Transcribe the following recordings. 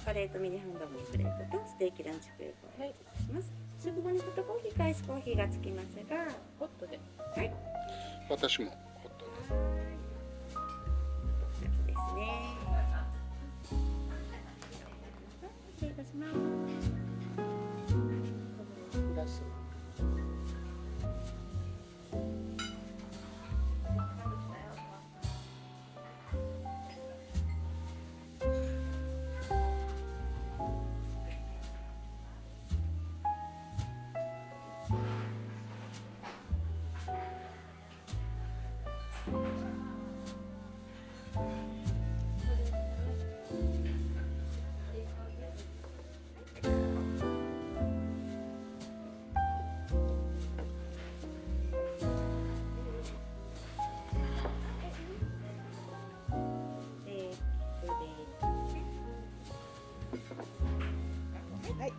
カレーとミニハンバーグのプレートとステーキランチプレートをお願いします。食後にホットコーヒーかアイスコーヒーがつきますが、ホットで。はい。私もホットで。ですね。失礼いたします。ラスはい。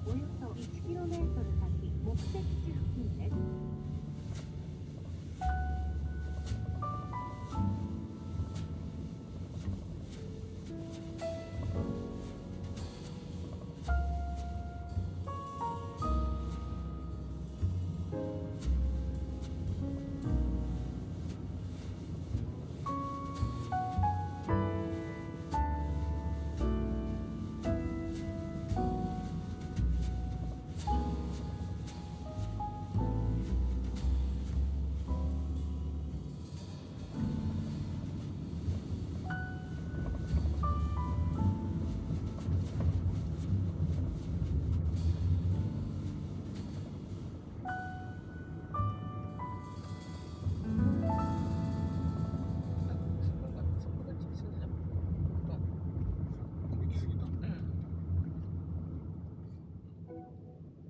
およそ 1km 先、目的地付近です。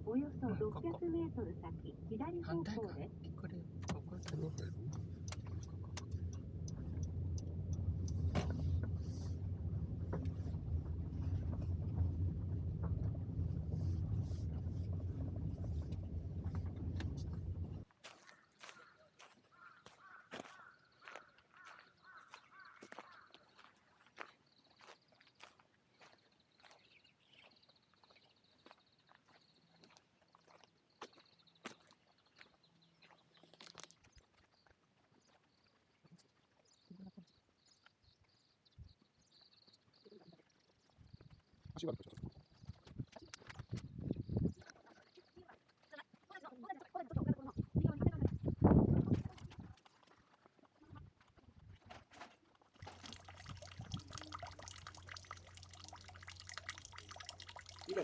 およそ 600m 先、左方向です。これ、ここだね。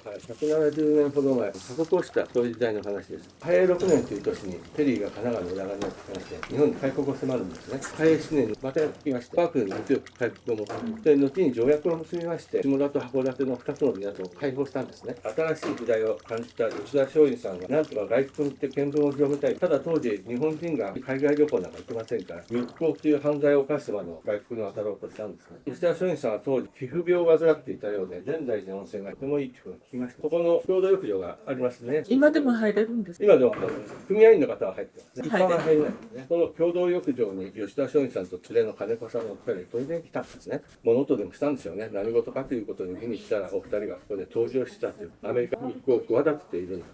はい、170年ほど前、鎖国をしたそういう時代の話です。嘉永6年という年に、ペリーが神奈川の裏側にやってきまして、日本に開国を迫るんですね。嘉永7年にまたやってきまして、幕府に強く開国を求めて、後に条約を結びまして、下田と函館の2つの港を開放したんですね。新しい時代を感じた吉田松陰さんが、なんとか外国に行って見聞を広めたい。ただ当時、日本人が海外旅行なんか行けませんから、密航という犯罪を犯してまで外国に渡ろうとしたんですね。吉田松陰さんは当時、皮膚病を患っていたようで、善大寺の温泉がとてもいいということを聞きました。ここの共同浴場がありますね。今でも入れるんですか？今でも組合員の方は入ってますね。一般は入れない入れないんですね。この共同浴場に吉田松陰さんと連れの金子さんのお二人、当然来たんですね。物音でもしたんでしょうね。何事かということに見に来たら、お二人がここで登場したという、アメリカ密航を企てているんだ。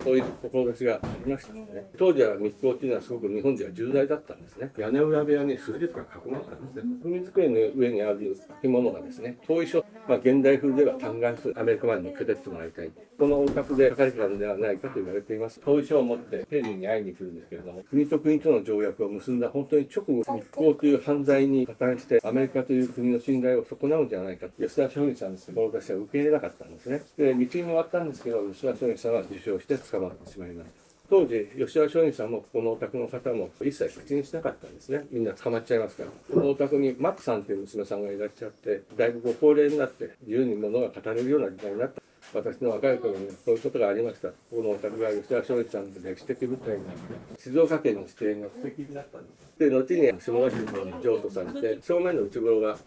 そういう志がありましたね。当時は密航というのはすごく日本では重大だったんですね。屋根裏部屋に数十間囲まれたんですね。組机の上にある書物がですね、当遺書、現代風では嘆願書、アメリカまで乗っけてってもらいたい。このお宅で書かれたのではないかと言われています。当遺書を持ってペリーに会いに来るんですけれども、国と国との条約を結んだ本当に直後、密航という犯罪に加担して、アメリカという国の信頼を損なうんじゃないかと、吉田松陰さんの志は受け入れなかったんですね。で、道に回ったんですけど、吉田松陰さんは受賞して捕まってしまいました。当時、吉田松陰さんもここのお宅の方も一切口にしなかったんですね。みんな捕まっちゃいますから。このお宅にマックさんという娘さんがいらっしゃって、だいぶご高齢になって自由に物が語れるような時代になった。私の若い頃にそういうことがありました。ここのお宅が吉田松陰さんの歴史的舞台になって、静岡県の指定の素敵になったんです。で、後に下田市に譲渡されて、正面の内風呂が、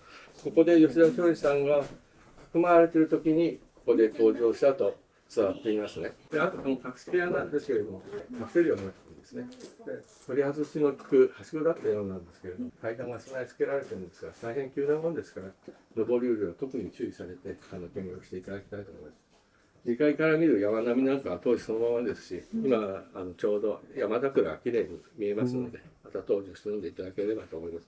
ここで吉田松陰さんが踏まわれている時に、ここで登場したと伝わっていますね。で、あとこの隠し部屋なんですけれども、隠せるようになってるんですね。で、取り外しの利くはしごだったようなんですけれども、階段が備え付けられてるんですが、大変急なもんですから、上り下りは特に注意されて、見学していただきたいと思います。2階から見る山並みなんかは当時そのままですし、今ちょうど山桜がきれいに見えますので、また登場して飲んでいただければと思います。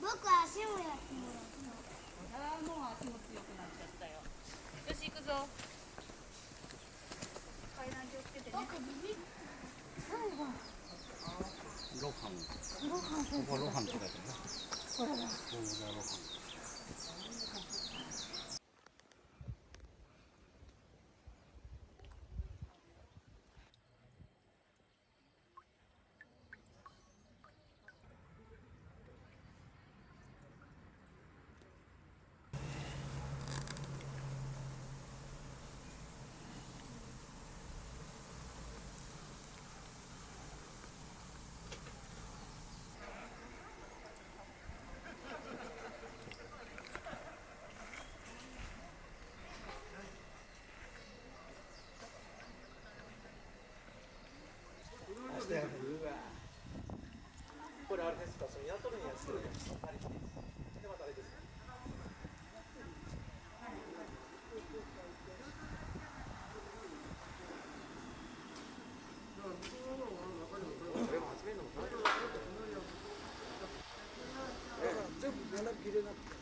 僕は足もやってもらった。もう足も強くなっちゃったよ。よし行くぞ。階段気をつけてね。ロハン。ロハン先ここロハンって書いてあるね。これだ。ここがロハン。これあれですか、その雇るんやつ。でまたあれですか。全部並びきれなくて。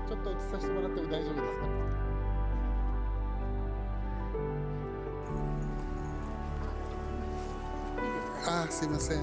ちょっと映させてもらっても大丈夫ですか？あー、すいません。